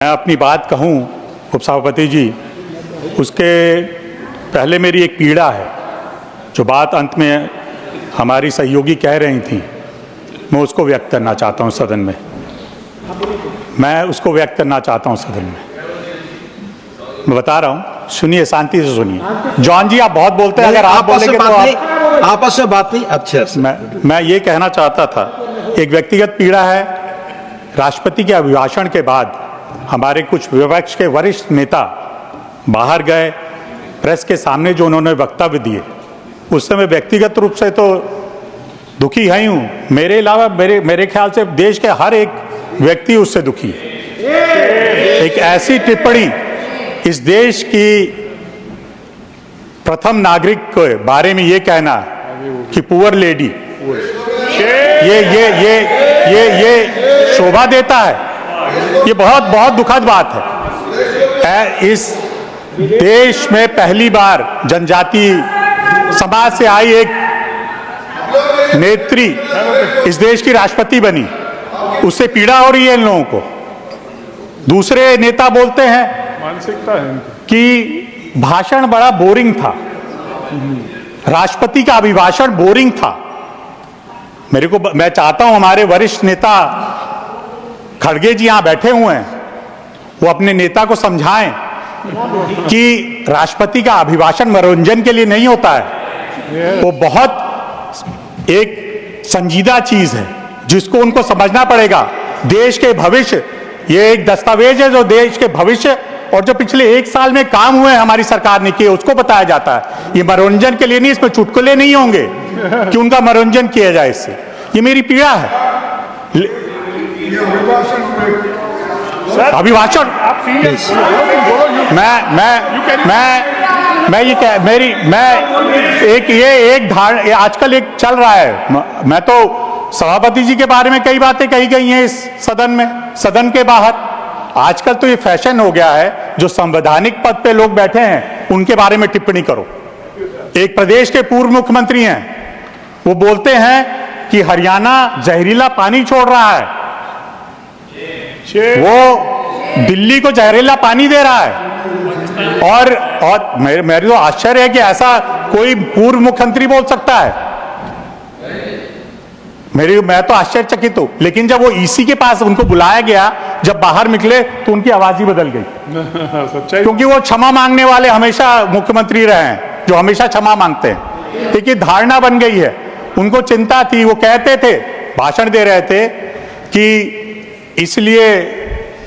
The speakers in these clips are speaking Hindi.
मैं अपनी बात कहूं उपसभापति जी, उसके पहले मेरी एक पीड़ा है जो बात अंत में हमारी सहयोगी कह रही थी, मैं उसको व्यक्त करना चाहता हूं सदन में। मैं उसको व्यक्त करना चाहता हूं सदन में। मैं बता रहा हूं, सुनिए, शांति से सुनिए। जॉन जी, आप बहुत बोलते हैं, अगर आप बोलेंगे तो आपस में बात नहीं। अच्छा, मैं ये कहना चाहता था, एक व्यक्तिगत पीड़ा है। राष्ट्रपति के अभिभाषण के बाद हमारे कुछ विपक्ष के वरिष्ठ नेता बाहर गए, प्रेस के सामने जो उन्होंने वक्तव्य दिए, उससे मैं व्यक्तिगत रूप से तो दुखी है हूं। मेरे अलावा मेरे ख्याल से देश के हर एक व्यक्ति उससे दुखी है। एक ऐसी टिप्पणी इस देश की प्रथम नागरिक के बारे में ये कहना कि पुअर लेडी, ये शोभा देता है। ये बहुत बहुत दुखद बात है। इस देश में पहली बार जनजाति समाज से आई एक नेत्री इस देश की राष्ट्रपति बनी, उससे पीड़ा हो रही है इन लोगों को। दूसरे नेता बोलते हैं मानसिकता है कि भाषण बड़ा बोरिंग था, राष्ट्रपति का अभिभाषण बोरिंग था। मैं चाहता हूं हमारे वरिष्ठ नेता खड़गे जी यहां बैठे हुए हैं, वो अपने नेता को समझाएं कि राष्ट्रपति का अभिभाषण मनोरंजन के लिए नहीं होता है, वो बहुत एक संजीदा चीज है जिसको उनको समझना पड़ेगा। देश के भविष्य, ये एक दस्तावेज है जो देश के भविष्य और जो पिछले एक साल में काम हुए हैं हमारी सरकार ने किए, उसको बताया जाता है। ये मनोरंजन के लिए नहीं, इसमें चुटकुले नहीं होंगे कि उनका मनोरंजन किया जाए। इससे ये मेरी पीड़ा है। अभिभाषण ये आजकल एक चल रहा है। मैं तो सभापति जी के बारे में कई बातें कही गई हैं इस सदन में, सदन के बाहर। आजकल तो ये फैशन हो गया है, जो संवैधानिक पद पे लोग बैठे हैं उनके बारे में टिप्पणी करो। एक प्रदेश के पूर्व मुख्यमंत्री हैं, वो बोलते हैं कि हरियाणा जहरीला पानी छोड़ रहा है, वो दिल्ली को जहरीला पानी दे रहा है। और मेरे तो आश्चर्य है कि ऐसा कोई पूर्व मुख्यमंत्री बोल सकता है। मैं तो आश्चर्यचकित हूं। लेकिन जब वो ईसी के पास उनको बुलाया गया, जब बाहर निकले तो उनकी आवाज ही बदल गई। क्योंकि वो क्षमा मांगने वाले हमेशा मुख्यमंत्री रहे हैं, जो हमेशा क्षमा मांगते हैं। एक धारणा बन गई है, उनको चिंता थी। वो कहते थे, भाषण दे रहे थे कि इसलिए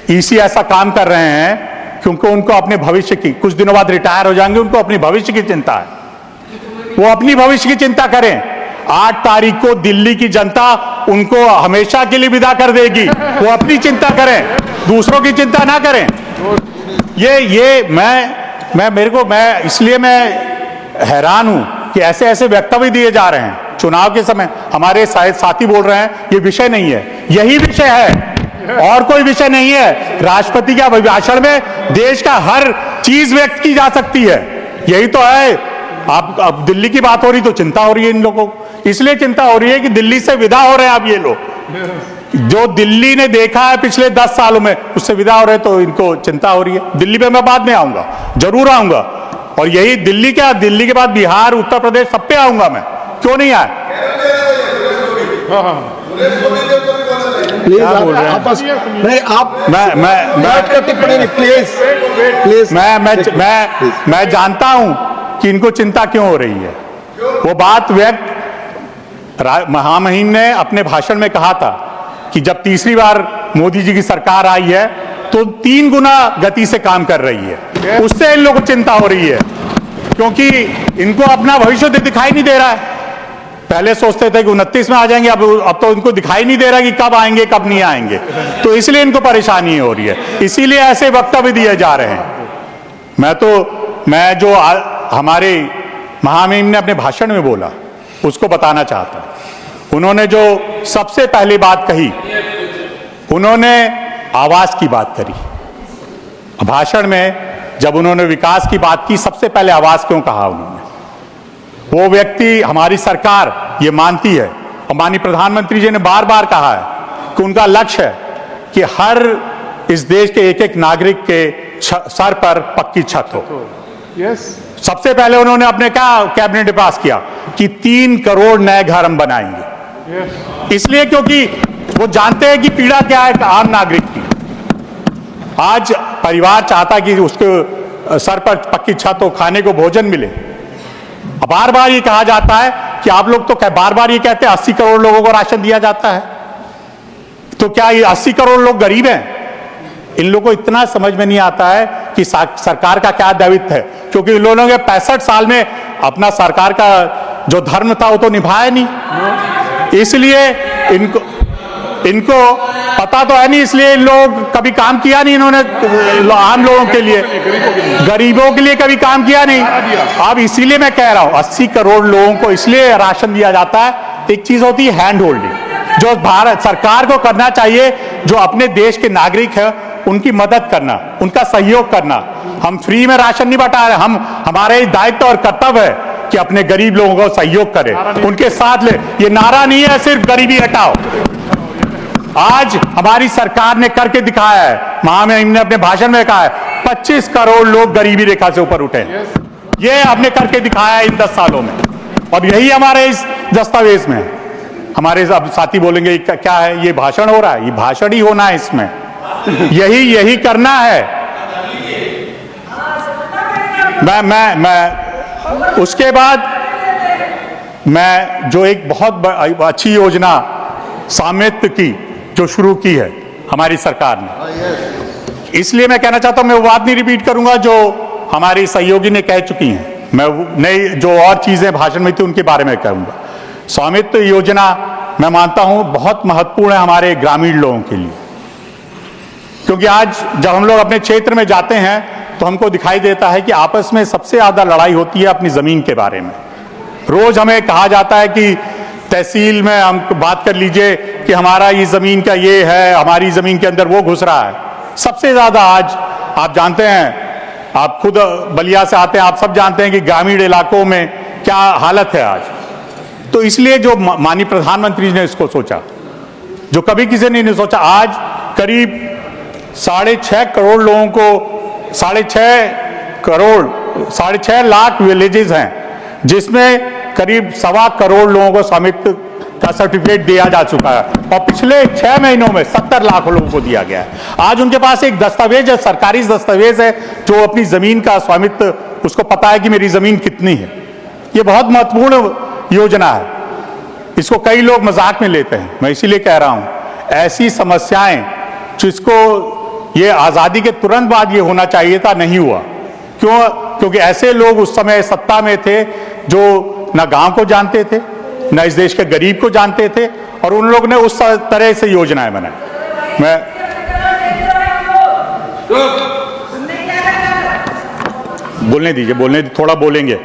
ईसी ऐसा काम कर रहे हैं क्योंकि उनको अपने भविष्य की, कुछ दिनों बाद रिटायर हो जाएंगे, उनको अपनी भविष्य की चिंता है। वो अपनी भविष्य की चिंता करें। 8 तारीख को दिल्ली की जनता उनको हमेशा के लिए विदा कर देगी। वो अपनी चिंता करें, दूसरों की चिंता ना करें। मैं इसलिए हैरान हूं कि ऐसे ऐसे वक्तव्य दिए जा रहे हैं चुनाव के समय। हमारे साथी बोल रहे हैं ये विषय नहीं है, यही विषय है और कोई विषय नहीं है। राष्ट्रपति के अभिभाषण में देश का हर चीज व्यक्त की जा सकती है, यही तो है। अब दिल्ली की बात हो रही तो चिंता हो रही है इन लोगों को। इसलिए चिंता हो रही है कि दिल्ली से विदा हो रहे हैं अब ये लोग। जो दिल्ली ने देखा है पिछले 10 सालों में, उससे विदा हो रहे तो इनको चिंता हो रही है। दिल्ली पे मैं बाद में आऊंगा, जरूर आऊंगा। और यही दिल्ली के बाद बिहार, उत्तर प्रदेश, सब पे आऊंगा मैं। क्यों नहीं आया? प्लीज आप नहीं, आप प्लीज मैं जानता हूं कि इनको चिंता क्यों हो रही है। वो बात महामहिम ने अपने भाषण में कहा था कि जब तीसरी बार मोदी जी की सरकार आई है तो 3 गुना गति से काम कर रही है। उससे इन लोगों को चिंता हो रही है, क्योंकि इनको अपना भविष्य दिखाई नहीं दे रहा है। पहले सोचते थे कि 29 में आ जाएंगे, अब तो इनको दिखाई नहीं दे रहा कि कब आएंगे कब नहीं आएंगे। तो इसलिए इनको परेशानी हो रही है, इसीलिए ऐसे वक्तव्य दिए जा रहे हैं। मैं जो हमारे महामहिम ने अपने भाषण में बोला उसको बताना चाहता हूं। उन्होंने जो सबसे पहली बात कही, उन्होंने आवास की बात करी। भाषण में जब उन्होंने विकास की बात की, सबसे पहले आवास क्यों कहा उन्होंने? वो व्यक्ति, हमारी सरकार ये मानती है, और माननीय प्रधानमंत्री जी ने बार बार कहा है कि उनका लक्ष्य है कि हर इस देश के एक एक नागरिक के सर पर पक्की छत हो। सबसे पहले उन्होंने अपने क्या कैबिनेट में पास किया कि 3 करोड़ नए घर हम बनाएंगे। इसलिए क्योंकि वो जानते हैं कि पीड़ा क्या है आम नागरिक की। आज परिवार चाहता कि उसके सर पर पक्की छत हो, खाने को भोजन मिले। बार बार ये कहा जाता है कि आप लोग तो बार बार ये कहते हैं 80 करोड़ लोगों को राशन दिया जाता है, तो क्या ये 80 करोड़ लोग गरीब हैं? इन लोगों को इतना समझ में नहीं आता है कि सरकार का क्या दायित्व है, क्योंकि इन लोगों ने 65 साल में अपना सरकार का जो धर्म था वो तो निभाया नहीं। इसलिए इनको पता तो है नहीं, इसलिए इन लोग कभी काम किया नहीं। इन्होंने आम लोगों के लिए, गरीबों के लिए कभी काम किया नहीं। अब इसीलिए मैं कह रहा हूं 80 करोड़ लोगों को इसलिए राशन दिया जाता है। एक चीज होती है हैंड होल्डिंग, जो भारत सरकार को करना चाहिए, जो अपने देश के नागरिक है उनकी मदद करना, उनका सहयोग करना। हम फ्री में राशन नहीं बटा रहे, हमारे दायित्व और कर्तव्य है कि अपने गरीब लोगों को सहयोग करें, उनके साथ ले। ये नारा नहीं है सिर्फ गरीबी हटाओ, आज हमारी सरकार ने करके दिखाया है। हमने अपने भाषण में कहा है 25 करोड़ लोग गरीबी रेखा से ऊपर उठे, ये हमने करके दिखाया है इन 10 सालों में, और यही हमारे इस दस्तावेज में है। हमारे अब साथी बोलेंगे क्या है, ये भाषण हो रहा है? ये भाषण ही होना है, इसमें यही करना है। मैं उसके बाद मैं जो एक बहुत अच्छी योजना स्वामित्व की जो शुरू की है हमारी सरकार ने, इसलिए मैं कहना चाहता हूं, मैं वो बात नहीं रिपीट करूंगा जो हमारी सहयोगी ने कह चुकी हैं। मैं नई जो और चीजें भाषण में थी उनके बारे में कहूंगा। स्वामित्व योजना मैं मानता हूं बहुत महत्वपूर्ण है हमारे ग्रामीण लोगों के लिए, क्योंकि आज जब हम लोग अपने क्षेत्र में जाते हैं तो हमको दिखाई देता है कि आपस में सबसे ज्यादा लड़ाई होती है अपनी जमीन के बारे में। रोज हमें कहा जाता है कि तहसील में हम बात कर लीजिए कि हमारा ये जमीन का ये है, हमारी जमीन के अंदर वो घुस रहा है। सबसे ज्यादा आज आप जानते हैं, आप खुद बलिया से आते हैं, आप सब जानते हैं कि ग्रामीण इलाकों में क्या हालत है आज। तो इसलिए जो माननीय प्रधानमंत्री ने इसको सोचा, जो कभी किसी ने नहीं सोचा। आज करीब 6.5 करोड़ लोगों को 6.5 लाख विलेजेस हैं, जिसमें करीब 1.25 करोड़ लोगों को स्वामित्व का सर्टिफिकेट दिया जा चुका है, और पिछले 6 महीनों में 70 लाख लोगों को दिया गया है। आज उनके पास एक दस्तावेज है, सरकारी दस्तावेज है, जो अपनी जमीन का स्वामित्व, उसको पता है कि मेरी जमीन कितनी है। ये बहुत महत्वपूर्ण योजना है, इसको कई लोग मजाक में लेते हैं। मैं इसीलिए कह रहा हूं ऐसी समस्याएं जिसको ये आजादी के तुरंत बाद ये होना चाहिए था, नहीं हुआ। क्यों? क्योंकि ऐसे लोग उस समय सत्ता में थे जो न गांव को जानते थे, न इस देश के गरीब को जानते थे, और उन लोग ने उस तरह से योजनाएं बनाई। मैं बोलने दीजिए, थोड़ा बोलेंगे।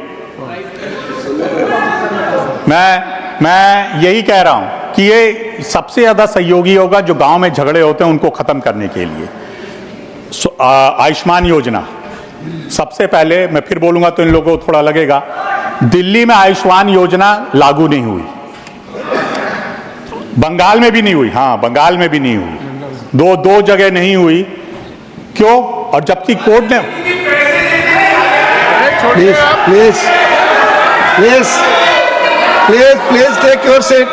मैं यही कह रहा हूं कि ये सबसे ज्यादा सहयोगी होगा जो गांव में झगड़े होते हैं उनको खत्म करने के लिए। आयुष्मान योजना सबसे पहले, मैं फिर बोलूंगा तो इन लोगों को थोड़ा लगेगा, दिल्ली में आयुष्मान योजना लागू नहीं हुई, बंगाल में भी नहीं हुई। हाँ, बंगाल में भी नहीं हुई, दो जगह नहीं हुई। क्यों? और जबकि कोर्ट ने please take your seat.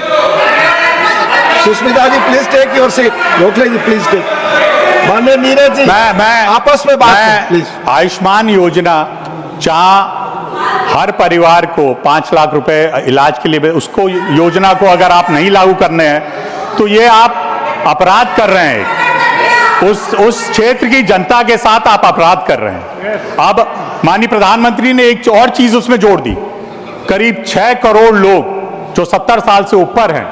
Sushmita ji please take your seat. Gokhale ji please take. माननीय नीरज जी, मैं आपस में बात प्लीज। आयुष्मान योजना जहां हर परिवार को 5 लाख रुपए इलाज के लिए, उसको योजना को अगर आप नहीं लागू करने हैं तो ये आप अपराध कर रहे हैं, उस क्षेत्र की जनता के साथ आप अपराध कर रहे हैं। अब माननीय प्रधानमंत्री ने एक और चीज उसमें जोड़ दी, करीब 6 करोड़ लोग जो 70 साल से ऊपर हैं,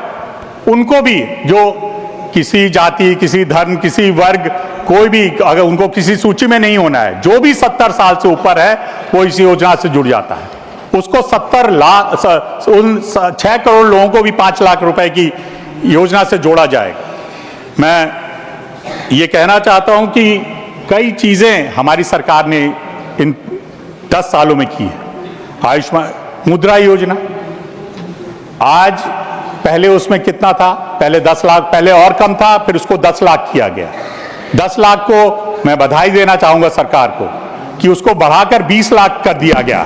उनको भी, जो किसी जाति, किसी धर्म, किसी वर्ग, कोई भी अगर उनको किसी सूची में नहीं होना है, जो भी 70 साल से ऊपर है वो इस योजना से जुड़ जाता है। उसको 70 लाख, उन 6 करोड़ लोगों को भी 5 लाख रुपए की योजना से जोड़ा जाएगा। मैं ये कहना चाहता हूं कि कई चीजें हमारी सरकार ने इन 10 सालों में की है। आयुष्मान मुद्रा योजना, आज पहले उसमें कितना था? पहले 10 लाख, पहले और कम था, फिर उसको 10 लाख किया गया। 10 लाख को मैं बधाई देना चाहूंगा सरकार को कि उसको बढ़ाकर 20 लाख कर दिया गया।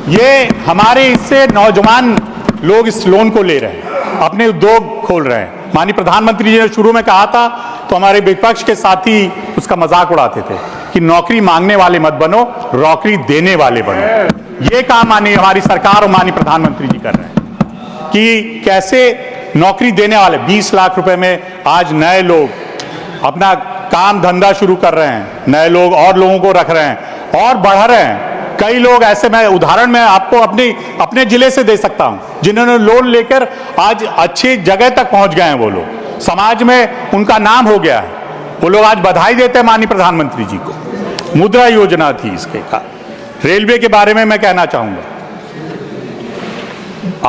ये हमारे इससे नौजवान लोग इस लोन को ले रहे हैं, अपने उद्योग खोल रहे हैं। माननीय प्रधानमंत्री जी ने शुरू में कहा था तो हमारे विपक्ष के साथी उसका मजाक उड़ाते थे कि नौकरी मांगने वाले मत बनो, नौकरी देने वाले बनो। ये काम माननीय हमारी सरकार और माननीय प्रधानमंत्री जी कर रहे हैं कि कैसे नौकरी देने वाले 20 लाख रुपए में आज नए लोग अपना काम धंधा शुरू कर रहे हैं, नए लोग और लोगों को रख रहे हैं और बढ़ रहे हैं। कई लोग ऐसे, मैं उदाहरण में आपको अपने जिले से दे सकता हूं, जिन्होंने लोन लेकर आज अच्छी जगह तक पहुंच गए हैं। वो लोग समाज में उनका नाम हो गया है, वो लोग आज बधाई देते हैं माननीय प्रधानमंत्री जी को। मुद्रा योजना थी इसके का। रेलवे के बारे में मैं कहना चाहूंगा,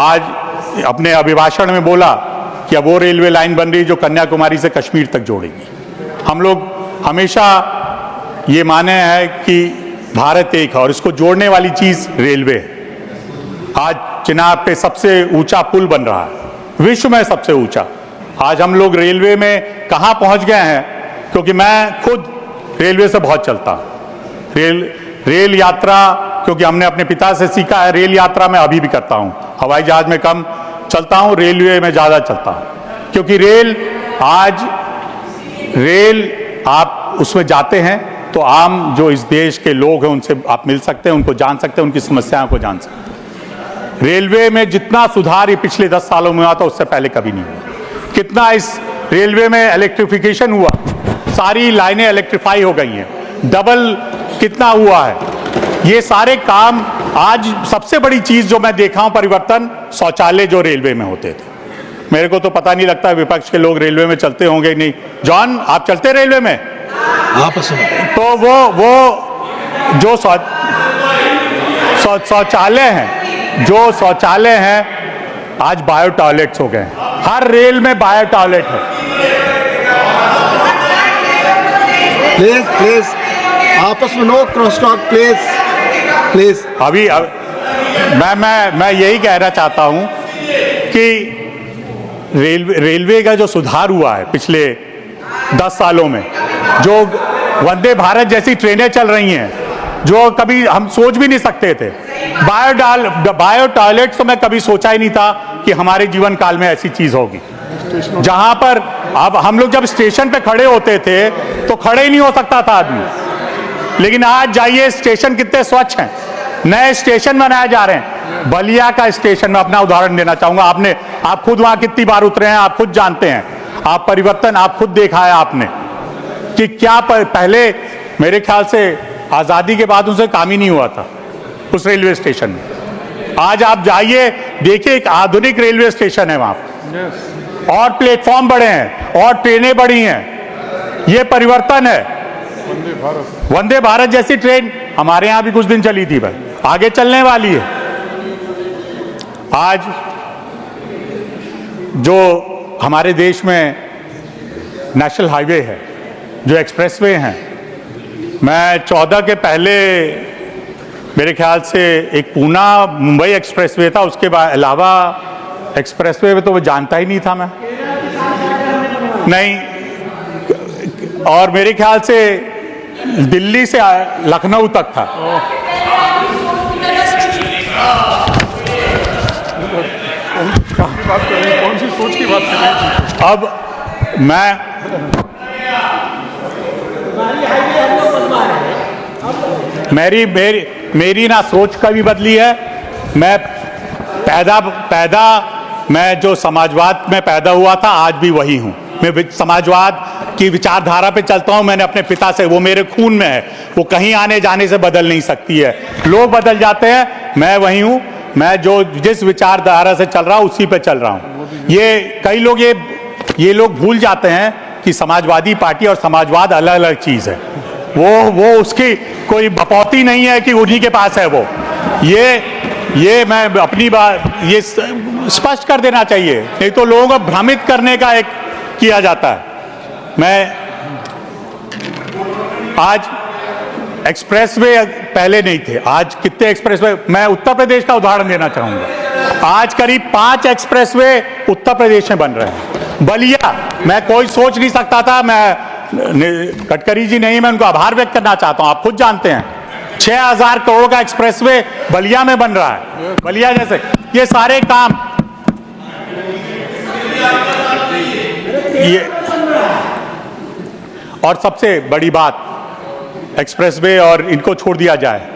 आज अपने अभिभाषण में बोला कि अब वो रेलवे लाइन बन रही जो कन्याकुमारी से कश्मीर तक जोड़ेगी। हम लोग हमेशा ये माने हैं कि भारत एक है और इसको जोड़ने वाली चीज रेलवे है। आज चिनाब पे सबसे ऊंचा पुल बन रहा है, विश्व में सबसे ऊंचा। आज हम लोग रेलवे में कहां पहुंच गए हैं, क्योंकि मैं खुद रेलवे से बहुत चलता हूं। रेल यात्रा, क्योंकि हमने अपने पिता से सीखा है, रेल यात्रा मैं अभी भी करता हूं। हवाई जहाज में कम चलता हूं, रेलवे में ज्यादा चलता हूं, क्योंकि रेल आप उसमें जाते हैं तो आम जो इस देश के लोग हैं उनसे आप मिल सकते हैं, उनको जान सकते हैं, उनकी समस्याओं को जान सकते हैं। रेलवे में जितना सुधार ये पिछले 10 सालों में हुआ था उससे पहले कभी नहीं हुआ। कितना इस रेलवे में इलेक्ट्रिफिकेशन हुआ, सारी लाइनें इलेक्ट्रीफाई हो गई हैं, डबल कितना हुआ है। ये सारे काम, आज सबसे बड़ी चीज जो मैं देखा हूं परिवर्तन, शौचालय जो रेलवे में होते थे। मेरे को तो पता नहीं लगता विपक्ष के लोग रेलवे में चलते होंगे नहीं। जॉन, आप चलते रेलवे में? आपस में तो वो जो शौचालय हैं, जो शौचालय हैं आज बायो टॉयलेट्स हो गए। हर रेल में बायो टॉयलेट है। प्लीज आपस में नो क्रॉस टॉक, प्लीज। अभी मैं यही कहना चाहता हूं कि रेलवे का जो सुधार हुआ है पिछले 10 सालों में, जो वंदे भारत जैसी ट्रेनें चल रही हैं जो कभी हम सोच भी नहीं सकते थे। बायो टॉयलेट तो मैं कभी सोचा ही नहीं था कि हमारे जीवन काल में ऐसी चीज होगी। जहां पर अब हम लोग जब स्टेशन पे खड़े होते थे तो खड़े ही नहीं हो सकता था आदमी, लेकिन आज जाइए स्टेशन कितने स्वच्छ हैं, नए स्टेशन बनाए जा रहे हैं। बलिया का स्टेशन में अपना उदाहरण देना चाहूंगा। आप खुद वहां कितनी बार उतरे हैं, आप खुद जानते हैं। आप परिवर्तन आप खुद देखा है आपने कि क्या पहले मेरे ख्याल से आजादी के बाद उनसे काम ही नहीं हुआ था उस रेलवे स्टेशन में। आज आप जाइए, देखिए एक आधुनिक रेलवे स्टेशन है वहां पर, और प्लेटफॉर्म बड़े हैं और ट्रेनें बड़ी हैं। ये परिवर्तन है। वंदे भारत जैसी ट्रेन हमारे यहां भी कुछ दिन चली थी भाई, आगे चलने वाली है। आज जो हमारे देश में नेशनल हाईवे है, जो एक्सप्रेसवे हैं, मैं 14 के पहले मेरे ख्याल से एक पूना मुंबई एक्सप्रेसवे था, उसके अलावा एक्सप्रेसवे में तो वो जानता ही नहीं था मैं, नहीं। और मेरे ख्याल से दिल्ली से लखनऊ तक था। कौन सी सोच की बात कर रहे हैं? अब मेरी ना सोच कभी बदली है। मैं जो समाजवाद में पैदा हुआ था आज भी वही हूं। मैं समाजवाद की विचारधारा पे चलता हूं। मैंने अपने पिता से, वो मेरे खून में है, वो कहीं आने जाने से बदल नहीं सकती है। लोग बदल जाते हैं, मैं वही हूं। मैं जिस विचारधारा से चल रहा हूं उसी पे चल रहा हूं। कई लोग ये लोग भूल जाते हैं कि समाजवादी पार्टी और समाजवाद अलग अलग चीज है। वो उसकी कोई बपौती नहीं है कि उन्हीं के पास है वो। ये मैं अपनी बात ये स्पष्ट कर देना चाहिए, नहीं तो लोगों को भ्रमित करने का एक किया जाता है। मैं आज एक्सप्रेसवे पहले नहीं थे, आज कितने एक्सप्रेसवे, मैं उत्तर प्रदेश का उदाहरण देना चाहूंगा। आज करीब 5 एक्सप्रेसवे उत्तर प्रदेश में बन रहे हैं। बलिया, मैं कोई सोच नहीं सकता था, मैं गडकरी जी नहीं, मैं उनको आभार व्यक्त करना चाहता हूं। आप खुद जानते हैं 6000 करोड़ का एक्सप्रेसवे बलिया में बन रहा है, बलिया जैसे ये सारे काम ये। और सबसे बड़ी बात एक्सप्रेसवे और इनको छोड़ दिया जाए,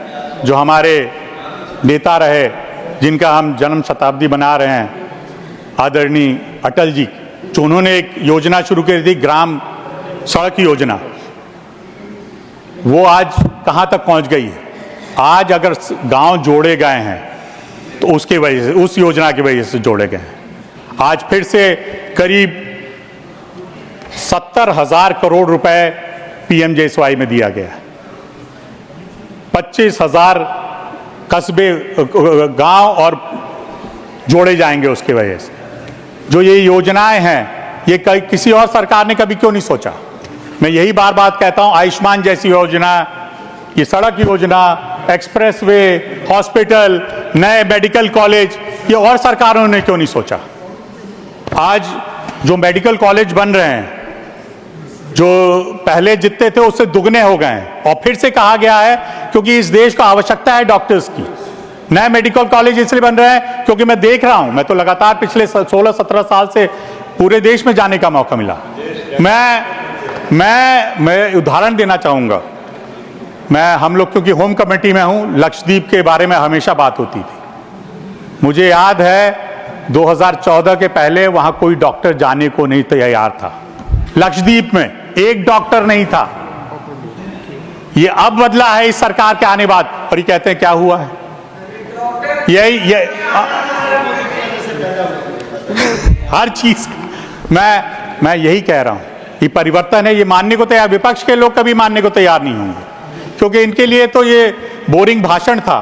जो हमारे नेता रहे जिनका हम जन्म शताब्दी मना रहे हैं, आदरणीय अटल जी, जो उन्होंने एक योजना शुरू की थी ग्राम सड़क योजना, वो आज कहां तक पहुंच गई है। आज अगर गांव जोड़े गए हैं तो उसकी वजह से, उस योजना की वजह से जोड़े गए हैं। आज फिर से करीब 70,000 करोड़ रुपए पीएमजेएसवाई में दिया गया है। 25,000 कस्बे गांव और जोड़े जाएंगे उसकी वजह से। जो ये योजनाएं हैं, ये किसी और सरकार ने कभी क्यों नहीं सोचा। मैं यही बार बार कहता हूं, आयुष्मान जैसी योजना, ये सड़क योजना, एक्सप्रेसवे, हॉस्पिटल, नए मेडिकल कॉलेज, ये और सरकारों ने क्यों नहीं सोचा। आज जो मेडिकल कॉलेज बन रहे हैं, जो पहले जितने थे उससे दुगने हो गए हैं, और फिर से कहा गया है क्योंकि इस देश को आवश्यकता है डॉक्टर्स की। नए मेडिकल कॉलेज इसलिए बन रहे हैं क्योंकि मैं देख रहा हूं, मैं तो लगातार पिछले 16-17 साल से पूरे देश में जाने का मौका मिला। मैं उदाहरण देना चाहूंगा। हम लोग क्योंकि होम कमेटी में हूं, लक्षद्वीप के बारे में हमेशा बात होती थी। मुझे याद है 2014 के पहले वहां कोई डॉक्टर जाने को नहीं तैयार था। लक्षद्वीप में एक डॉक्टर नहीं था। ये अब बदला है इस सरकार के आने बाद, और ये कहते हैं क्या हुआ है। हर चीज मैं यही कह रहा हूं, ये परिवर्तन है, ये मानने को तैयार, विपक्ष के लोग कभी मानने को तैयार नहीं होंगे, क्योंकि इनके लिए तो ये बोरिंग भाषण था,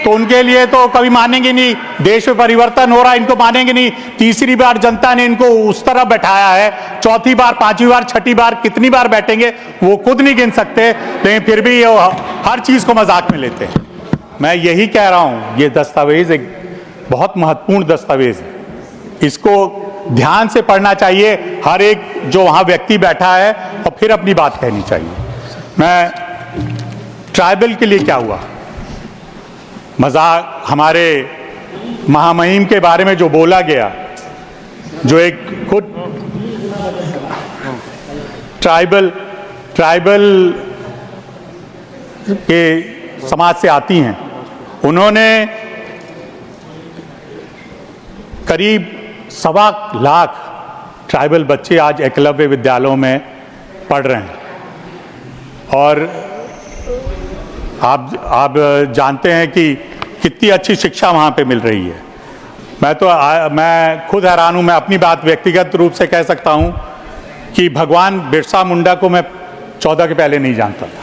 तो उनके लिए तो कभी मानेंगे नहीं। देश में परिवर्तन हो रहा है, इनको मानेंगे नहीं। तीसरी बार जनता ने इनको उस तरह बैठाया है, चौथी बार, पांचवी बार, छठी बार, कितनी बार बैठेंगे वो खुद नहीं गिन सकते, लेकिन फिर भी ये हर चीज को मजाक में लेते हैं। मैं यही कह रहा हूं, ये दस्तावेज एक बहुत महत्वपूर्ण दस्तावेज है, इसको ध्यान से पढ़ना चाहिए हर एक जो वहां व्यक्ति बैठा है, और फिर अपनी बात कहनी चाहिए। मैं ट्राइबल के लिए क्या हुआ, मजाक, हमारे महामहिम के बारे में जो बोला गया, जो एक खुद ट्राइबल के समाज से आती हैं, उन्होंने करीब 1.25 लाख ट्राइबल बच्चे आज एकलव्य विद्यालयों में पढ़ रहे हैं। और आप जानते हैं कि कितनी अच्छी शिक्षा वहाँ पे मिल रही है। मैं खुद हैरान हूँ। मैं अपनी बात व्यक्तिगत रूप से कह सकता हूँ कि भगवान बिरसा मुंडा को मैं 14 के पहले नहीं जानता था।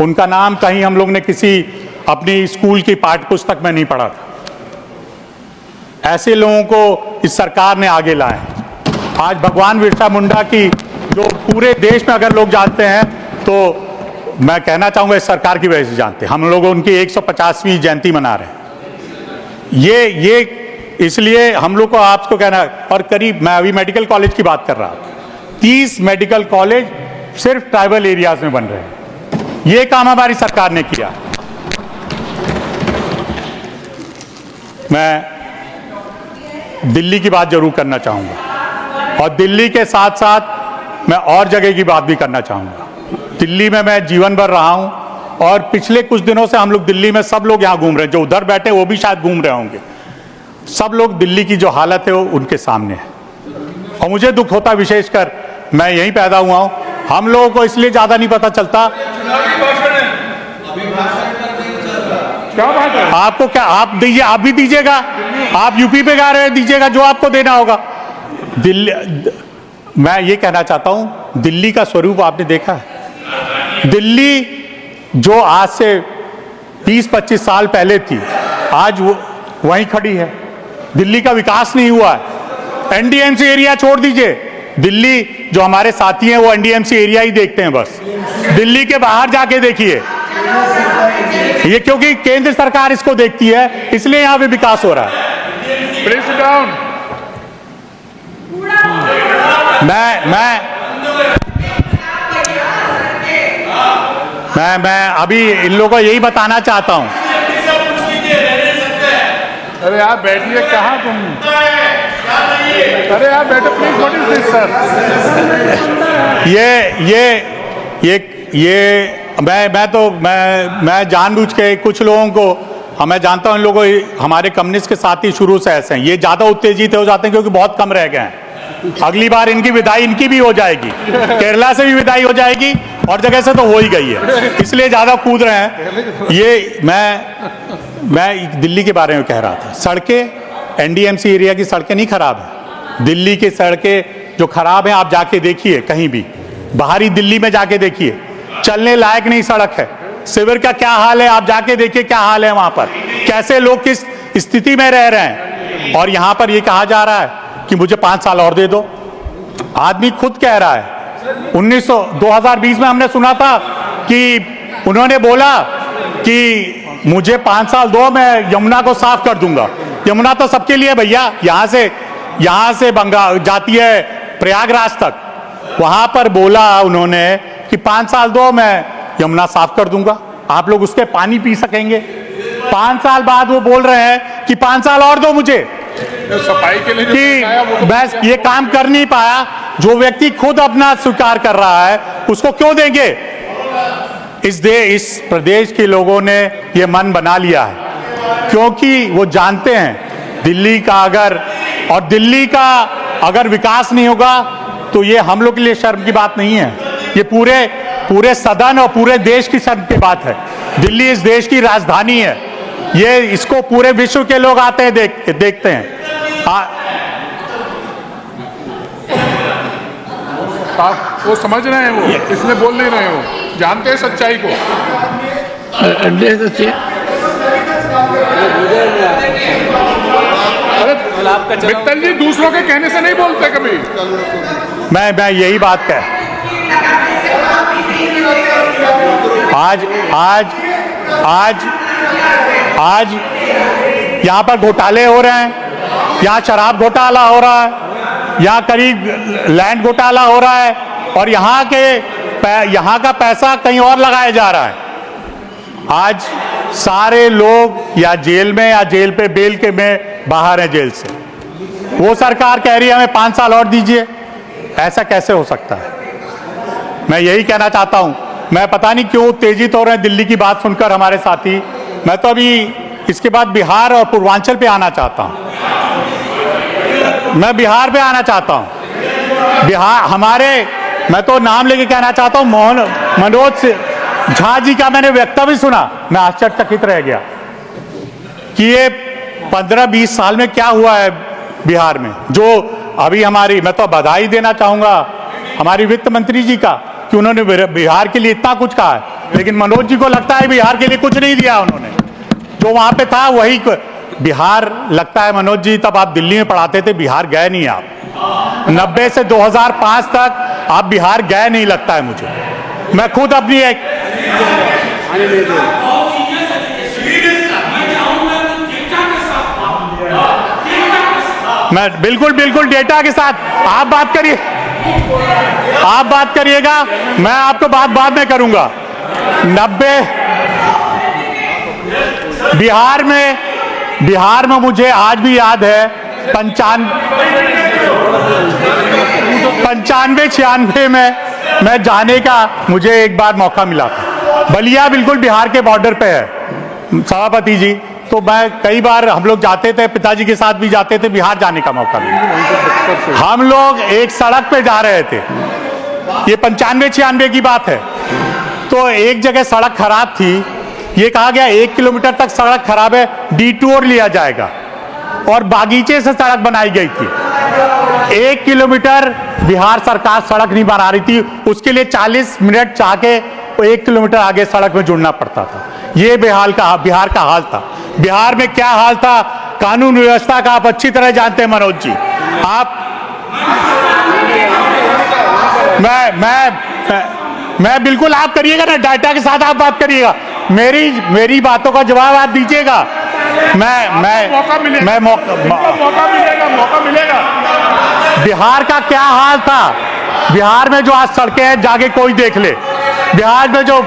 उनका नाम कहीं हम लोग ने किसी अपनी स्कूल की पाठ्य पुस्तक में नहीं पढ़ा था। ऐसे लोगों को इस सरकार ने आगे लाए। आज भगवान बिरसा मुंडा की जो पूरे देश में अगर लोग जानते हैं, तो मैं कहना चाहूंगा इस सरकार की वजह से जानते हैं। हम लोग उनकी 150वीं जयंती मना रहे हैं। ये इसलिए हम लोग को आपको कहना, और करीब मैं अभी मेडिकल कॉलेज की बात कर रहा था, 30 मेडिकल कॉलेज सिर्फ ट्राइबल एरियाज में बन रहे हैं। ये काम हमारी सरकार ने किया। मैं दिल्ली की बात जरूर करना चाहूंगा, और दिल्ली के साथ साथ मैं और जगह की बात भी करना चाहूंगा। दिल्ली में मैं जीवन भर रहा हूं, और पिछले कुछ दिनों से हम लोग दिल्ली में सब लोग यहां घूम रहे हैं। जो उधर बैठे वो भी शायद घूम रहे होंगे। सब लोग दिल्ली की जो हालत है वो उनके सामने है, और मुझे दुख होता, विशेषकर मैं यहीं पैदा हुआ हूं। हम लोगों को इसलिए ज्यादा नहीं पता चलता। क्या बात है? आपको क्या, आप दीजिए, आप भी दीजिएगा। आप यूपी पे गा रहे हैं, दीजिएगा जो आपको देना होगा। दिल्ली, मैं ये कहना चाहता हूं, दिल्ली का स्वरूप आपने देखा है। दिल्ली जो आज से 20-25 साल पहले थी, आज वो वहीं खड़ी है। दिल्ली का विकास नहीं हुआ है। एनडीएमसी एरिया छोड़ दीजिए, दिल्ली जो हमारे साथी हैं वो एनडीएमसी एरिया ही देखते हैं बस। दिल्ली के बाहर जाके देखिए, ये क्योंकि केंद्र सरकार इसको देखती है, इसलिए यहां पे विकास हो रहा है। मैं अभी इन लोगों को यही बताना चाहता हूं। अरे यार बैठिए, कहाँ तुम? अरे यार बैठो please. What is this sir? मैं जानबूझ के कुछ लोगों को, मैं जानता हूं इन लोगों को, हमारे कम्युनिस्ट के साथी शुरू से ऐसे हैं, ये ज्यादा उत्तेजित हो जाते हैं क्योंकि बहुत कम रह गए हैं। अगली बार इनकी विदाई इनकी भी हो जाएगी, केरला से भी विदाई हो जाएगी और जगह से तो हो ही गई है, इसलिए ज्यादा कूद रहे हैं। ये मैं दिल्ली के बारे में कह रहा था। सड़कें एनडीएमसी एरिया की सड़कें नहीं खराब है, दिल्ली की सड़कें जो खराब हैं आप जाके देखिए, कहीं भी बाहरी दिल्ली में जाके देखिए, चलने लायक नहीं सड़क है। शिविर का क्या हाल है आप जाके देखिए, क्या हाल है वहां पर, कैसे लोग किस स्थिति में रह रहे हैं। और यहां पर ये कहा जा रहा है कि मुझे 5 साल और दे दो। आदमी खुद कह रहा है 2020 में हमने सुना था कि उन्होंने बोला कि मुझे 5 साल दो, मैं यमुना को साफ कर दूंगा। यमुना तो सबके लिए भैया, यहां से बंगाल जाती है प्रयागराज तक, वहां पर बोला उन्होंने कि 5 साल दो, मैं यमुना साफ कर दूंगा, आप लोग उसके पानी पी सकेंगे। 5 साल बाद वो बोल रहे हैं कि 5 साल और दो मुझे, सफाई के लिए कि बस ये काम कर नहीं पाया। जो व्यक्ति खुद अपना स्वीकार कर रहा है उसको क्यों देंगे? इस प्रदेश के लोगों ने ये मन बना लिया है क्योंकि वो जानते हैं दिल्ली का अगर विकास नहीं होगा तो ये हम लोग के लिए शर्म की बात नहीं है, ये पूरे सदन और पूरे देश की शर्म की बात है। दिल्ली इस देश की राजधानी है, ये इसको पूरे विश्व के लोग आते हैं देखते हैं। वो समझ रहे हैं, वो इसलिए बोल नहीं रहे हो, जानते हैं सच्चाई को। अरे मित्तल जी दूसरों के कहने से नहीं बोलते कभी। मैं यही बात कह, आज यहां पर घोटाले हो रहे हैं, यहां शराब घोटाला हो रहा है, यहां करीब लैंड घोटाला हो रहा है और यहां का पैसा कहीं और लगाया जा रहा है। आज सारे लोग या जेल में या जेल पे बेल के में बाहर हैं जेल से, वो सरकार कह रही है हमें 5 साल और दीजिए। ऐसा कैसे हो सकता है? मैं यही कहना चाहता हूं। मैं पता नहीं क्यों उत्तेजित हो रहे हैं दिल्ली की बात सुनकर हमारे साथी। मैं तो अभी इसके बाद बिहार और पूर्वांचल पे आना चाहता हूं। मैं बिहार पे आना चाहता हूं। मैं तो नाम लेके कहना चाहता हूं, मनोज झा जी का मैंने वक्तव्य सुना, मैं आश्चर्यचकित रह गया कि ये 15-20 साल में क्या हुआ है बिहार में। जो अभी मैं तो बधाई देना चाहूंगा हमारी वित्त मंत्री जी का कि उन्होंने बिहार के लिए इतना कुछ कहा है, लेकिन मनोज जी को लगता है बिहार के लिए कुछ नहीं दिया उन्होंने। जो वहां पे था वही बिहार, लगता है मनोज जी तब आप दिल्ली में पढ़ाते थे, बिहार गए नहीं आप। 90 से 2005 तक आप बिहार गए नहीं लगता है मुझे। मैं खुद अपनी मैं बिल्कुल डेटा के साथ आप बात करिएगा, मैं आपको बाद में करूंगा। 90 बिहार में मुझे आज भी याद है 95-96 में मैं जाने का मुझे एक बार मौका मिला था। बलिया बिल्कुल बिहार के बॉर्डर पे है सभापति जी, तो मैं कई बार हम लोग जाते थे, पिताजी के साथ भी जाते थे, बिहार जाने का मौका मिला। हम लोग एक सड़क पे जा रहे थे, ये 95-96 की बात है, तो एक जगह सड़क खराब थी, ये कहा गया 1 किलोमीटर तक सड़क खराब है, डिटूर लिया जाएगा, और बागीचे से सड़क बनाई गई थी। 1 किलोमीटर बिहार सरकार सड़क नहीं बना रही थी, उसके लिए 40 मिनट चाह के 1 किलोमीटर आगे सड़क में जुड़ना पड़ता था। ये बिहार का हाल था। बिहार में क्या हाल था, कानून व्यवस्था का आप अच्छी तरह जानते हैं मनोज जी। मैं बिल्कुल, आप करिएगा ना, डाटा के साथ आप बात करिएगा, मेरी बातों का जवाब आप दीजिएगा। मौका मिलेगा। बिहार का क्या हाल था, बिहार में जो आज सड़कें हैं जाके कोई देख ले, बिहार में जो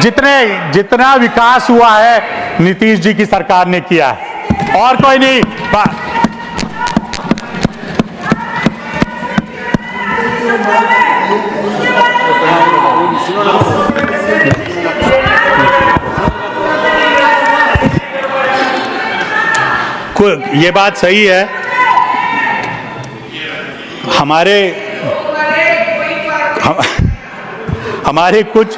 जितना विकास हुआ है नीतीश जी की सरकार ने किया है, और कोई नहीं। ये बात सही है, हमारे कुछ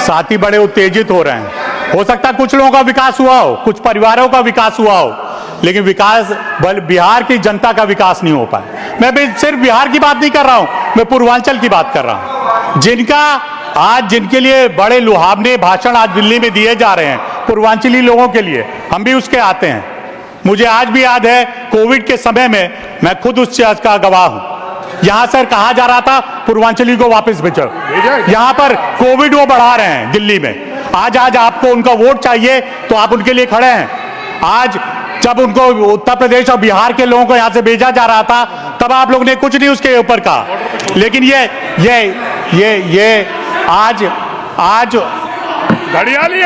साथी बड़े उत्तेजित हो रहे हैं। हो सकता है कुछ लोगों का विकास हुआ हो, कुछ परिवारों का विकास हुआ हो, लेकिन बिहार की जनता का विकास नहीं हो पाया। मैं भी सिर्फ बिहार की बात नहीं कर रहा हूं, मैं पूर्वांचल की बात कर रहा हूं, जिनके लिए बड़े लुभावने भाषण आज दिल्ली में दिए जा रहे हैं पूर्वांचली लोगों के लिए। हम भी उसके आते हैं। मुझे आज भी याद है कोविड के समय में मैं खुद उस चीज का गवाह हूं। यहां सर कहा जा रहा था पूर्वांचली को वापस भेजो, यहां पर कोविड वो बढ़ा रहे हैं दिल्ली में। आज आपको उनका वोट चाहिए तो आप उनके लिए खड़े हैं। आज जब उनको उत्तर प्रदेश और बिहार के लोगों को यहां से भेजा जा रहा था तब आप लोग ने कुछ नहीं उसके ऊपर कहा, लेकिन ये आज घड़ियाली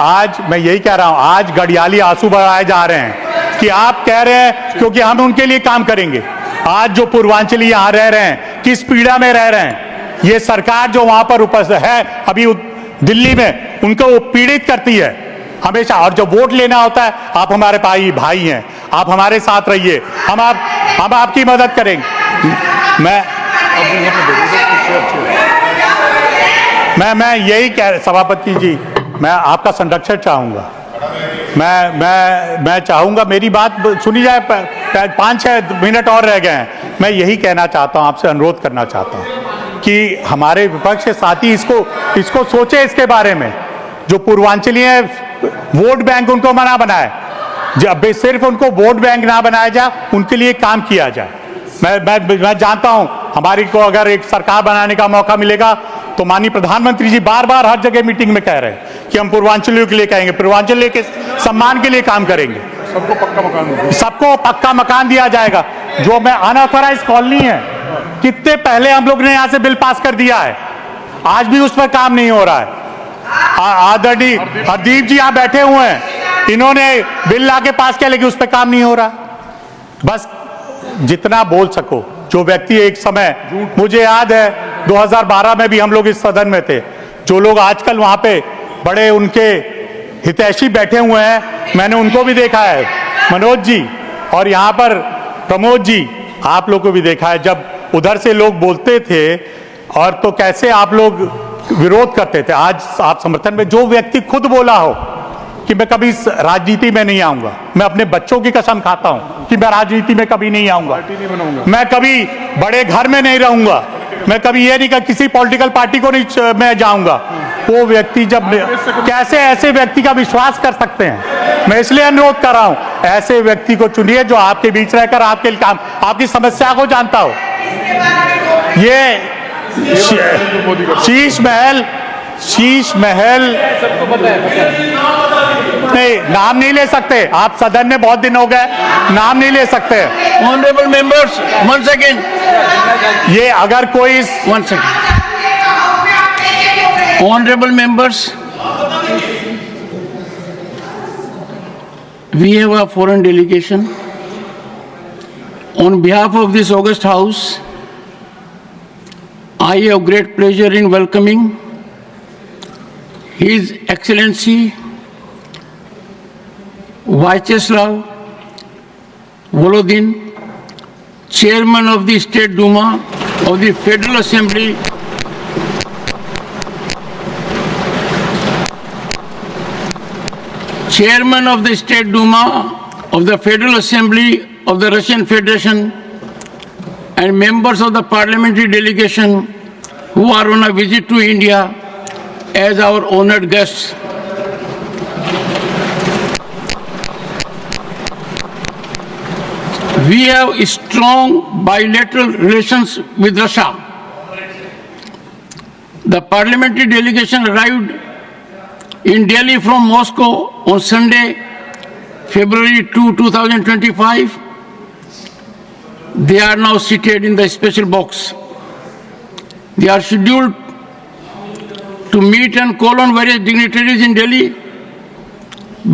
आज मैं यही कह रहा हूं, आज घड़ियाली आंसू बहाए जा रहे हैं कि आप कह रहे हैं क्योंकि हम उनके लिए काम करेंगे। आज जो पूर्वांचली यहां रह रहे हैं, किस पीड़ा में रह रहे हैं, ये सरकार जो वहां पर उपस्थित है अभी दिल्ली में, उनको वो पीड़ित करती है हमेशा। और जब वोट लेना होता है, आप हमारे भाई हैं, आप हमारे साथ रहिए, हम आपकी मदद करेंगे। मैं यही कह, सभापति जी, मैं आपका संरक्षण चाहूंगा। मैं चाहूंगा मेरी बात सुनी जाए। 5-6 मिनट और रह गए हैं। मैं यही कहना चाहता हूं, आपसे अनुरोध करना चाहता हूं कि हमारे विपक्ष के साथी इसको सोचे, इसके बारे में। जो पूर्वांचली है, वोट बैंक उनको मना बनाए, जब सिर्फ उनको वोट बैंक ना बनाया जाए, उनके लिए काम किया जाए। मैं जानता हूं हमारी को अगर एक सरकार बनाने का मौका मिलेगा तो माननीय प्रधानमंत्री जी बार बार हर जगह मीटिंग में कह रहे हैं कि हम पूर्वांचलियों के लिए कहेंगे, पूर्वांचल के सम्मान के लिए काम करेंगे, सबको पक्का मकान दिया जाएगा। जो मैं अनऑथराइज कॉलोनी है, कितने पहले हम लोग ने यहां से बिल पास कर दिया है, आज भी उस पर काम नहीं हो रहा है। आदरणीय हरदीप जी यहां बैठे हुए हैं, इन्होंने बिल लाके पास किया, लेकिन उस पर काम नहीं हो रहा। बस जितना बोल सको, जो व्यक्ति एक समय, मुझे याद है 2012 में भी हम लोग इस सदन में थे, जो लोग आजकल वहां पे बड़े उनके हितैषी बैठे हुए हैं, मैंने उनको भी देखा है, मनोज जी, और यहां पर प्रमोद जी, आप लोग को भी देखा है। जब उधर से लोग बोलते थे और तो कैसे आप लोग विरोध करते थे, आज आप समर्थन में। जो व्यक्ति खुद बोला हो कि मैं कभी राजनीति में नहीं आऊंगा, मैं अपने बच्चों की कसम खाता हूं कि मैं राजनीति में कभी नहीं आऊंगा, मैं कभी बड़े घर में नहीं रहूंगा, मैं कभी ये नहीं कहा किसी पॉलिटिकल पार्टी को नहीं मैं जाऊंगा, वो व्यक्ति जब कैसे ऐसे व्यक्ति का विश्वास कर सकते हैं। मैं इसलिए अनुरोध कर रहा हूं, ऐसे व्यक्ति को चुनिए जो आपके बीच रहकर आपके काम, आपकी समस्या को जानता हो। ये शीश महल नहीं, नाम नहीं ले सकते आप, सदन में बहुत दिन हो गए, नाम नहीं ले सकते। ऑनरेबल मेंबर्स, 1 सेकेंड, ये अगर कोई 1 second, honourable members, we have a foreign delegation. On behalf of this august house, I have great pleasure in welcoming His Excellency Vyacheslav Volodin, Chairman of the State Duma of the Federal Assembly, Chairman of the State Duma of the Federal Assembly of the Russian Federation, and members of the parliamentary delegation who are on a visit to India as our honored guests. We have strong bilateral relations with Russia. The parliamentary delegation arrived in Delhi from Moscow on Sunday, February 2, 2025. They are now seated in the special box. They are scheduled to meet and call on various dignitaries in Delhi.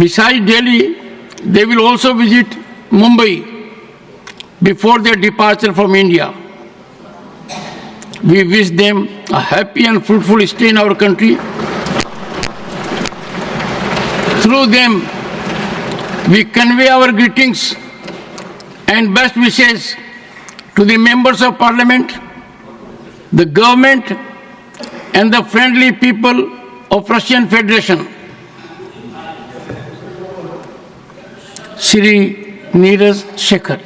Besides Delhi, they will also visit Mumbai before their departure from India. We wish them a happy and fruitful stay in our country. Through them, we convey our greetings and best wishes to the members of Parliament, the government, and the friendly people of Russian Federation. Shri Neeraj Shekhar.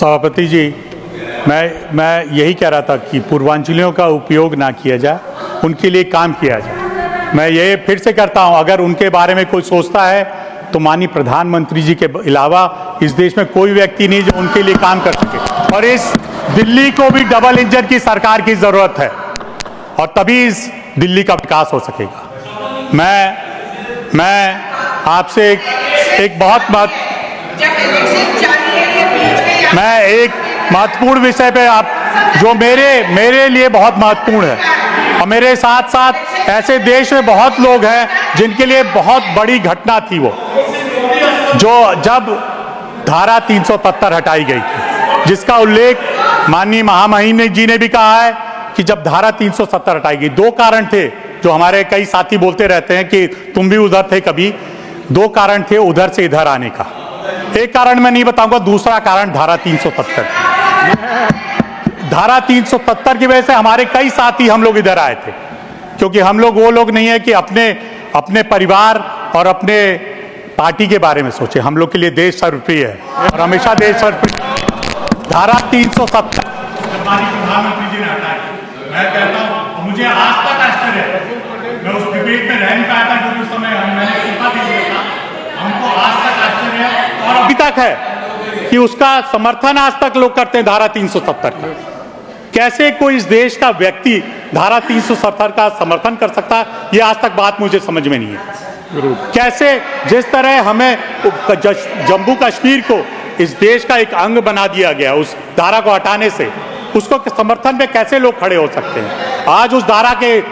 सभापति जी, मैं यही कह रहा था कि पूर्वांचलियों का उपयोग ना किया जाए, उनके लिए काम किया जाए। मैं ये फिर से करता हूं, अगर उनके बारे में कोई सोचता है तो माननीय प्रधानमंत्री जी के अलावा इस देश में कोई व्यक्ति नहीं जो उनके लिए काम कर सके। और इस दिल्ली को भी डबल इंजन की सरकार की जरूरत है और तभी इस दिल्ली का विकास हो सकेगा। मैं आपसे एक महत्वपूर्ण विषय पे आप जो मेरे लिए बहुत महत्वपूर्ण है और मेरे साथ साथ ऐसे देश में बहुत लोग हैं जिनके लिए बहुत बड़ी घटना थी वो, जो जब धारा 370 हटाई गई थी, जिसका उल्लेख माननीय महामहिम जी ने भी कहा है कि जब धारा 370 हटाई गई, दो कारण थे जो हमारे कई साथी बोलते रहते हैं कि तुम भी उधर थे कभी। दो कारण थे उधर से इधर आने का, एक कारण मैं नहीं बताऊंगा, दूसरा कारण धारा 370। धारा 370 की वजह से हमारे कई साथी हम लोग इधर आए थे, क्योंकि हम लोग वो लोग नहीं है कि अपने परिवार और अपने पार्टी के बारे में सोचे। हम लोग के लिए देश सर्वप्रिय है और हमेशा देश सर्वप्रिय। धारा 370 प्रधानमंत्री जी ने हटाई, मैं कहता हूं मुझे आज तक आश्चर्य है, मैं उस डिबेट में रह नहीं पाया था क्योंकि उस समय मैंने इस्तीफा दे दिया था। हमको आज तक आश्चर्य है और अभी तक है कि उसका समर्थन आज तक लोग करते हैं धारा 370 का। कैसे कोई इस देश का व्यक्ति धारा 370 का समर्थन कर सकता है, ये आज तक बात मुझे समझ में नहीं है। कैसे जिस तरह हमें जम्मू कश्मीर को इस देश का एक अंग बना दिया गया उस धारा को हटाने से, उसको समर्थन में कैसे लोग खड़े हो सकते हैं। आज उस धारा के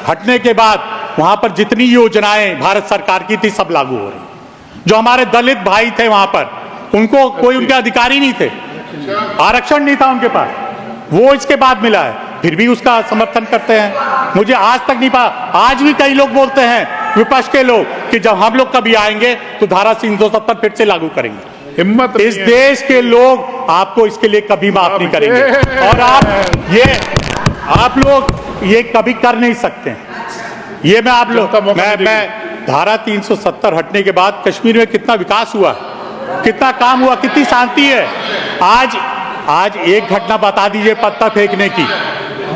हटने के बाद वहां पर जितनी योजनाएं भारत सरकार की थी सब लागू हो रही। जो हमारे दलित भाई थे वहां पर, उनको कोई उनके अधिकारी नहीं थे, आरक्षण नहीं था उनके पास, वो इसके बाद मिला है, फिर भी उसका समर्थन करते हैं। मुझे आज तक नहीं पता, आज भी कई लोग बोलते हैं विपक्ष के लोग कि जब हम लोग कभी आएंगे तो धारा 370 फिर से लागू करेंगे। हिम्मत इस देश के लोग आपको इसके लिए कभी माफ नहीं करेंगे और आप लोग ये कभी कर नहीं सकते हैं। ये मैं धारा 370 हटने के बाद कश्मीर में कितना विकास हुआ, कितना काम हुआ, कितनी शांति है। आज एक घटना बता दीजिए पत्थर फेंकने की,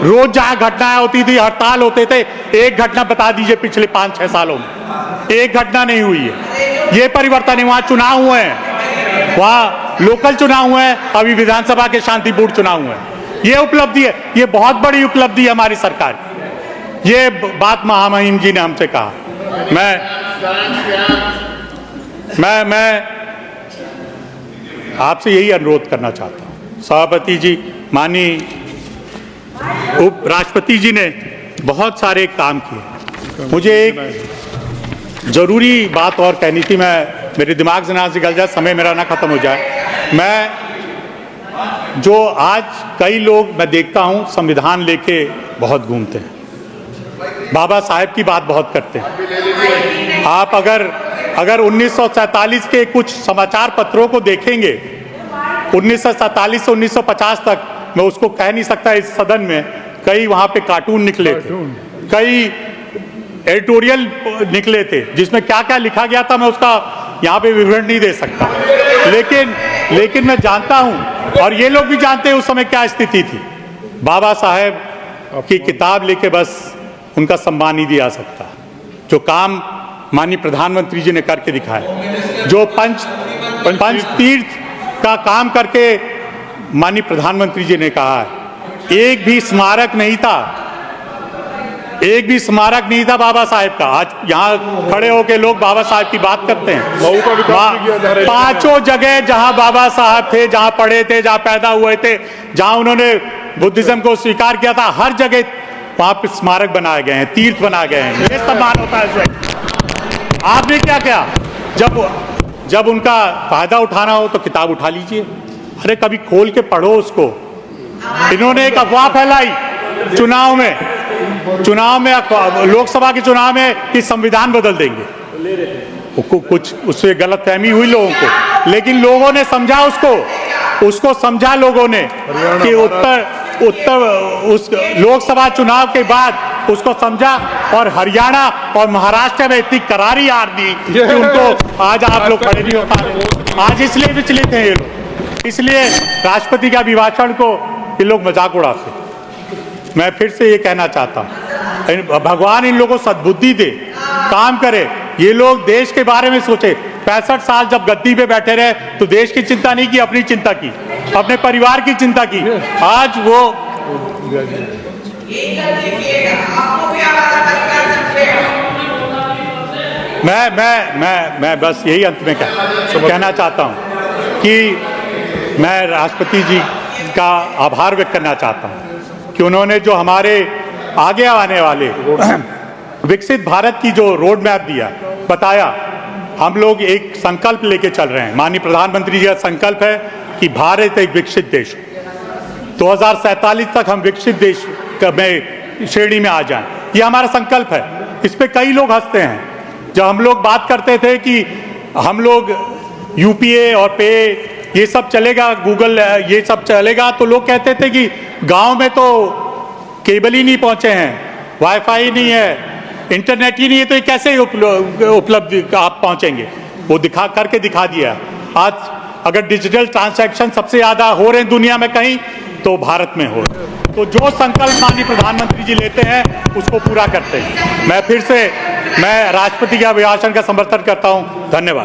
रोज जहां घटनाएं होती थी, हड़ताल होते थे, एक घटना बता दीजिए पिछले 5-6 सालों में, एक घटना नहीं हुई है। ये परिवर्तन है। वहां चुनाव हुए हैं, वहां लोकल चुनाव हुए हैं, अभी विधानसभा के शांतिपूर्ण चुनाव हुए हैं। ये उपलब्धि है, ये बहुत बड़ी उपलब्धि है हमारी सरकार की। ये बात महामहिम जी ने हमसे कहा। मैं आपसे यही अनुरोध करना चाहता हूं। सभापति जी, माननीय उपराष्ट्रपति जी ने बहुत सारे काम किए। मुझे एक जरूरी बात और कहनी थी, मेरे दिमाग से ना निकल जाए, समय मेरा ना खत्म हो जाए। जो आज कई लोग मैं देखता हूं संविधान लेके बहुत घूमते हैं, बाबा साहेब की बात बहुत करते हैं। आप अगर 1947 के कुछ समाचार पत्रों को देखेंगे, 1947 से 1950 तक, मैं उसको कह नहीं सकता इस सदन में, कई वहां पे कार्टून निकले थे, कई एडिटोरियल निकले थे, जिसमें क्या क्या लिखा गया था मैं उसका यहाँ पे विवरण नहीं दे सकता। लेकिन मैं जानता हूं और ये लोग भी जानते हैं उस समय क्या स्थिति थी। बाबा साहेब की किताब लेके बस उनका सम्मान नहीं दिया सकता। जो काम माननीय प्रधानमंत्री जी ने करके दिखाया, जो पंच तीर्थ का काम करके माननीय प्रधानमंत्री जी ने कहा है, एक भी स्मारक नहीं था बाबा साहेब का। आज यहाँ खड़े होके लोग बाबा साहेब की बात करते हैं। पांचों जगह जहां बाबा साहेब थे, जहां पढ़े थे, जहां पैदा हुए थे, जहां उन्होंने बुद्धिज्म को स्वीकार किया था, हर जगह वहां पर स्मारक बनाए गए हैं, तीर्थ बनाए गए हैं, ये सम्मान होता है इसे। आपने क्या किया? जब उनका फायदा उठाना हो तो किताब उठा लीजिए, अरे कभी खोल के पढ़ो उसको। इन्होंने एक अफवाह फैलाई चुनाव में लोकसभा के चुनाव में कि संविधान बदल देंगे। कुछ उससे गलतफहमी हुई लोगों को, लेकिन लोगों ने समझा उसको समझा लोगों ने कि उस लोकसभा चुनाव के बाद उसको समझा, और हरियाणा और महाराष्ट्र में इतनी करारी हार दी कि उनको आज आप लोग खड़े नहीं हो पा रहे। आज इसलिए विचलित हैं ये लोग, इसलिए राष्ट्रपति के अभिभाषण को ये लोग मजाक उड़ाते। मैं फिर से ये कहना चाहता हूं, भगवान इन लोगों को सद्बुद्धि दे, काम करे, ये लोग देश के बारे में सोचे। 65 साल जब गद्दी पे बैठे रहे तो देश की चिंता नहीं की, अपनी चिंता की, अपने परिवार की चिंता की। आज वो मैं बस यही अंत में कहना चाहता हूं कि मैं राष्ट्रपति जी का आभार व्यक्त करना चाहता हूं कि उन्होंने जो हमारे आगे आने वाले विकसित भारत की जो रोड मैप दिया, बताया, हम लोग एक संकल्प लेके चल रहे हैं। माननीय प्रधानमंत्री जी का संकल्प है कि भारत एक विकसित देश हो, 2047 तक हम विकसित देश में श्रेणी में आ जाएं, ये हमारा संकल्प है। इस पे कई लोग हंसते हैं। जब हम लोग बात करते थे कि हम लोग यूपीए और पे ये सब चलेगा, गूगल ये सब चलेगा, तो लोग कहते थे कि गांव में तो केबल ही नहीं पहुंचे हैं, वाईफाई नहीं है, इंटरनेट ही नहीं है, तो ये कैसे उपलब्ध आप पहुंचेंगे? वो करके दिखा दिया। आज अगर डिजिटल ट्रांजैक्शन सबसे ज्यादा हो रहे हैं दुनिया में कहीं, तो भारत में हो। तो जो संकल्प माननीय प्रधानमंत्री जी लेते हैं उसको पूरा करते हैं। मैं फिर से राष्ट्रपति के अभिभाषण का समर्थन करता हूं। धन्यवाद।